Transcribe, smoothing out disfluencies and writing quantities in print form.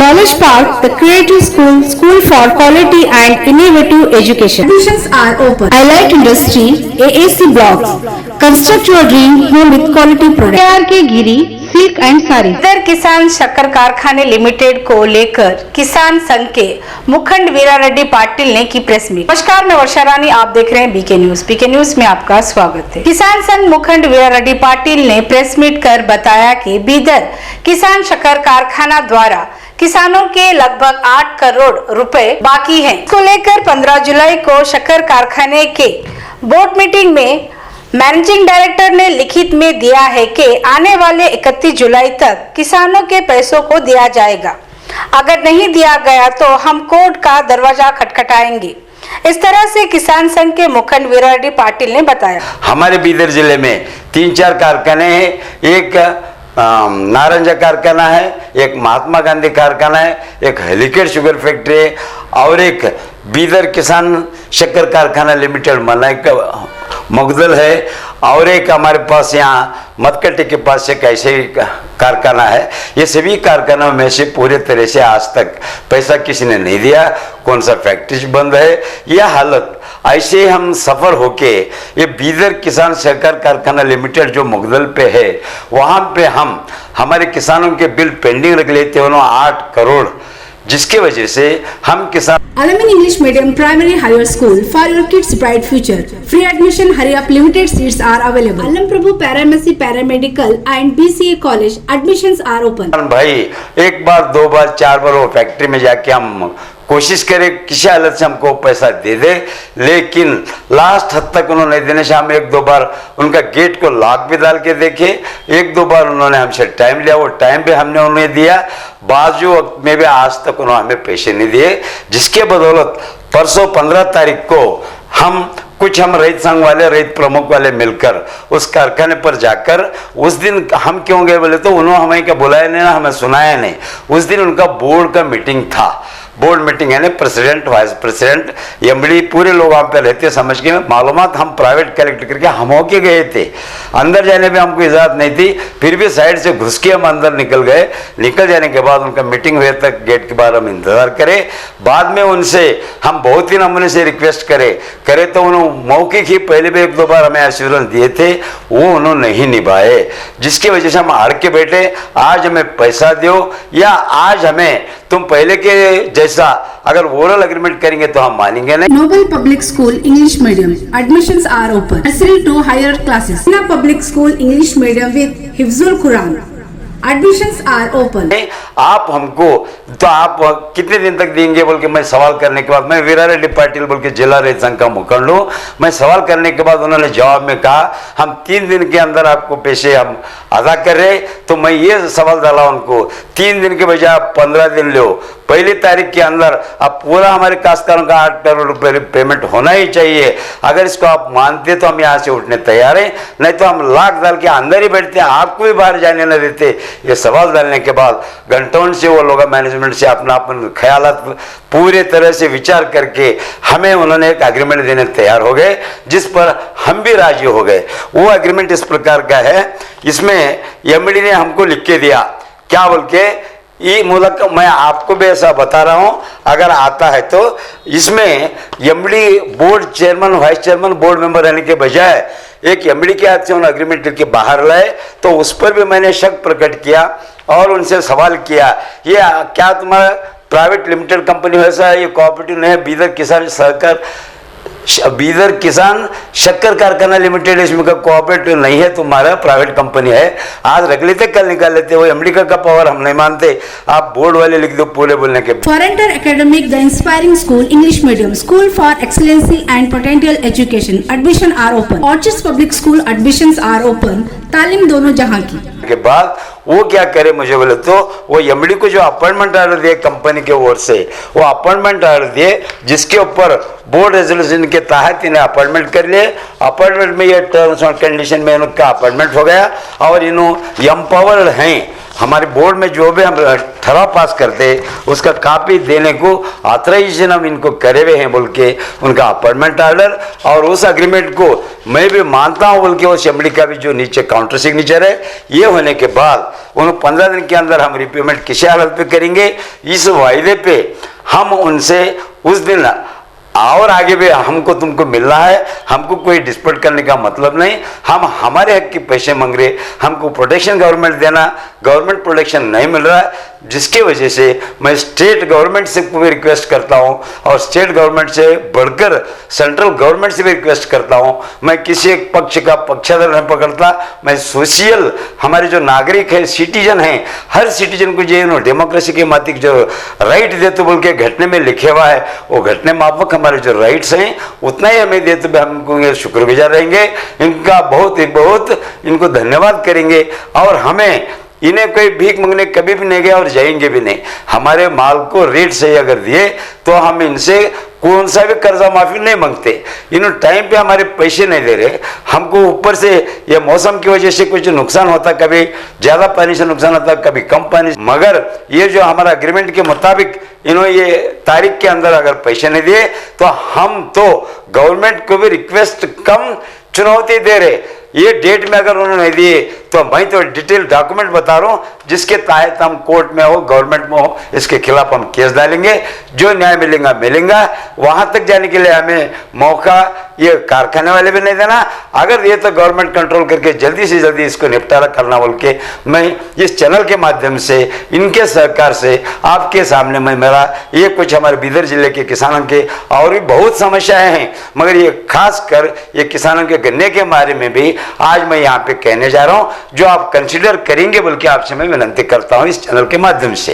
Knowledge Park, the creative school, school for quality and innovative education. Admissions are open. I like industry, AAC blocks. Construct your dream home with quality products. के गिरी silk and sari. इधर किसान शक्कर कारखाने limited को लेकर किसान संघ के मुखंड वीरारेड्डी पाटिल ने की प्रेस मीट। नमस्कार, मैं वर्षा रानी, आप देख रहे हैं बीके न्यूज। बीके न्यूज में आपका स्वागत है। किसान संघ मुखंड वीरारेड्डी पाटिल ने प्रेस मीट कर बताया कि बीदर किसान शक्कर कारखाना द्वारा किसानों के लगभग 8 करोड़ रुपए बाकी हैं। इसको लेकर 15 जुलाई को शक्कर कारखाने के बोर्ड मीटिंग में मैनेजिंग डायरेक्टर ने लिखित में दिया है कि आने वाले 31 जुलाई तक किसानों के पैसों को दिया जाएगा। अगर नहीं दिया गया तो हम कोर्ट का दरवाजा खटखटाएंगे। इस तरह से किसान संघ के मुखंड वीरारेड्डी पाटिल ने बताया। हमारे बीदर जिले में 3-4 कारखाने हैं। एक नारंजा कारखाना है, एक महात्मा गांधी कारखाना है, एक हेलिकेट शुगर फैक्ट्री है और एक बीदर किसान शक्कर कारखाना लिमिटेड मगदल है और एक हमारे पास यहाँ मतकट्टे के पास एक ऐसे कारखाना है। ये सभी कारखानों में से पूरे तरह से आज तक पैसा किसी ने नहीं दिया। कौन सा फैक्ट्री बंद है, यह हालत ऐसे हम सफर होके ये बीदर किसान सहकार कारखाना लिमिटेड जो मुगदल पे है वहाँ पे हम हमारे किसानों के बिल पेंडिंग रख लेते हैं 8 करोड़, जिसके वजह से हम किसान Alamin English Medium Primary Higher School for your kids' bright future. Free admission, hurry up, limited seats are available. Alam Prabhu Paramedic Paramedical and BCA College admissions are open. भाई एक बार 2 बार 4 बार वो फैक्ट्री में जाके हम कोशिश करें किसी हालत से हमको पैसा दे दे, लेकिन लास्ट हद तक उन्होंने देने से हम 1-2 बार उनका गेट को लॉक भी डाल के देखे। 1-2 बार उन्होंने हमसे टाइम लिया, वो टाइम भी हमने उन्हें दिया। बाजू वक्त में भी आज तक उन्होंने हमें पैसे नहीं दिए, जिसके बदौलत परसों 15 तारीख को हम रहित संघ वाले, रहित प्रमुख वाले मिलकर उस कारखाने पर जाकर, उस दिन हम क्यों गए बोले तो उन्होंने हमें क्या बुलाया नहीं ना, हमें सुनाया नहीं। उस दिन उनका बोर्ड का मीटिंग था। बोर्ड मीटिंग यानी प्रेसिडेंट, वाइस प्रेसिडेंट, एमडी पूरे लोग वहाँ पे रहते समझ के मालूमात हम प्राइवेट कलेक्ट करके हम होके गए थे। अंदर जाने में हमको इजाज़त नहीं थी, फिर भी साइड से घुस के हम अंदर निकल गए। निकल जाने के बाद उनका मीटिंग हुए तक गेट के बाहर हम इंतज़ार करें। बाद में उनसे हम बहुत ही नमूने से रिक्वेस्ट करे तो उन्होंने मौखिक ही पहले भी 1-2 बार हमें एश्योरेंस दिए थे, वो उन्होंने नहीं निभाए, जिसकी वजह से हम हार के बैठे। आज हमें पैसा दो या आज हमें तुम पहले के जैसा अगर ओरल एग्रीमेंट करेंगे तो हम मानेंगे नहीं। Noble Public School English Medium admissions are open. Nursery to higher classes. Sina Public School English Medium with Hifzul Quran. Admissions are open. आप हमको तो आप कितने दिन तक देंगे बोल के मैं सवाल करने के बाद, मैं वीरारेड्डी पाटिल बोल के जिला रहित संघ का मुखंड हूँ, मैं सवाल करने के बाद उन्होंने जवाब में कहा हम 3 दिन के अंदर आपको पैसे हम अदा कर रहे। तो मैं ये सवाल डाला उनको, 3 दिन के बजाय आप 15 दिन लो, पहली तारीख के अंदर अब पूरा हमारे काश्तकारों का 8 करोड़ रुपए पेमेंट होना ही चाहिए। अगर इसको आप मानते तो हम यहाँ से उठने तैयार हैं, नहीं तो हम लाख डाल के अंदर ही बैठते हैं, आपको भी बाहर जाने न देते। ये सवाल डालने के बाद घंटों से वो लोग मैनेजमेंट से अपना अपन ख्यालात पूरे तरह से विचार करके हमें उन्होंने एक एग्रीमेंट देने तैयार हो गए, जिस पर हम भी राजी हो गए। वो एग्रीमेंट इस प्रकार का है, इसमें एमडी ने हमको लिख के दिया, क्या बोल के ये मुल्क मैं आपको भी ऐसा बता रहा हूं, अगर आता है तो इसमें MD board chairman, vice chairman, board member रहने के बजाय एक एमडी के हाथ से उन्होंने एग्रीमेंट के बाहर लाए। तो उस पर भी मैंने शक प्रकट किया और उनसे सवाल किया, ये क्या तुम्हारा प्राइवेट लिमिटेड कंपनी वैसा है, ये कोऑपरेटिव नहीं है, बीदर किसान शक्कर कारखाना लिमिटेड, इसमें का कोऑपरेटिव नहीं है, तुम्हारा प्राइवेट कंपनी है। आज रख लेते, कल निकाल लेते। वो एमडी का पावर हम नहीं मानते, आप बोर्ड वाले लिख दो पूरे बोलने के। For enter academic, the inspiring school English medium school for excellency and potential education admission are open. Orchards Public School admissions are open. तालीम दोनों जहां की। के बाद वो क्या करे मुझे बोले तो वो एमडी को जो अपॉइंटमेंट ऑर्डर दिए कंपनी के ओर से, वो अपॉइंटमेंट ऑर्डर दिए जिसके ऊपर बोर्ड रेजोल्यूशन के तहत इन्हें अपॉइंटमेंट कर लिए। अपॉइंटमेंट में ये टर्म्स और कंडीशन में इनका अपॉइंटमेंट हो गया और इन्हों एम्पावर्ड हैं हमारे बोर्ड में जो भी हम ठराव पास करते उसका कॉपी देने को ऑथराइजेशन हम इनको करे हुए हैं बोल के उनका अपॉइंटमेंट ऑर्डर और उस एग्रीमेंट को मैं भी मानता हूं बोल के वो असेंबली का भी जो नीचे काउंटर सिग्नेचर है, ये होने के बाद उन 15 दिन के अंदर हम रिपेमेंट किसी हालत पे करेंगे। इस वायदे पे हम उनसे उस दिन और आगे भी हमको तुमको मिल रहा है, हमको कोई डिस्प्यूट करने का मतलब नहीं, हम हमारे हक के पैसे मांग रहे, हमको प्रोटेक्शन गवर्नमेंट देना, गवर्नमेंट प्रोटेक्शन नहीं मिल रहा है, जिसकी वजह से मैं स्टेट गवर्नमेंट से भी रिक्वेस्ट करता हूं और स्टेट गवर्नमेंट से बढ़कर सेंट्रल गवर्नमेंट से भी रिक्वेस्ट करता हूं। मैं किसी एक पक्ष का पक्षधर नहीं पकड़ता, मैं सोशल हमारे जो नागरिक है, सिटीजन हैं, हर सिटीजन को जो डेमोक्रेसी के मातिक जो राइट देते बोल के घटने में लिखे हुआ है, वो घटने माफक हमारे जो राइट्स हैं उतना ही हमें देते हुए हमको शुक्रगुजार रहेंगे, इनका बहुत ही बहुत इनको धन्यवाद करेंगे। और हमें इन्हें कोई भीख मांगने कभी भी नहीं गया और जाएंगे भी नहीं। हमारे माल को रेट सही अगर दिए तो हम इनसे कौन सा भी कर्जा माफी नहीं मांगते। इन्होंने टाइम पे हमारे पैसे नहीं दे रहे, हमको ऊपर से ये मौसम की वजह से कुछ नुकसान होता, कभी ज्यादा पानी से नुकसान होता, कभी कम पानी, मगर ये जो हमारा एग्रीमेंट के मुताबिक इन्होंने ये तारीख के अंदर अगर पैसे नहीं दिए तो हम तो गवर्नमेंट को भी रिक्वेस्ट कम चुनौती दे रहे, ये डेट में अगर उन्होंने नहीं दिए तो मैं तो डिटेल डॉक्यूमेंट बता रहा हूं जिसके तहत हम कोर्ट में हो, गवर्नमेंट में हो, इसके खिलाफ हम केस डालेंगे, जो न्याय मिलेगा मिलेगा। वहां तक जाने के लिए हमें मौका ये कारखाने वाले भी नहीं देना, अगर ये तो गवर्नमेंट कंट्रोल करके जल्दी से जल्दी इसको निपटारा करना बोल के मैं इस चैनल के माध्यम से इनके सहकार से आपके सामने मैं मेरा ये कुछ हमारे बीदर जिले के किसानों के और भी बहुत समस्याएं हैं, मगर ये खास कर ये किसानों के गन्ने के बारे में भी आज मैं यहाँ पे कहने जा रहा हूँ, जो आप कंसिडर करेंगे बोल के आपसे मैं विनती करता हूँ इस चैनल के माध्यम से।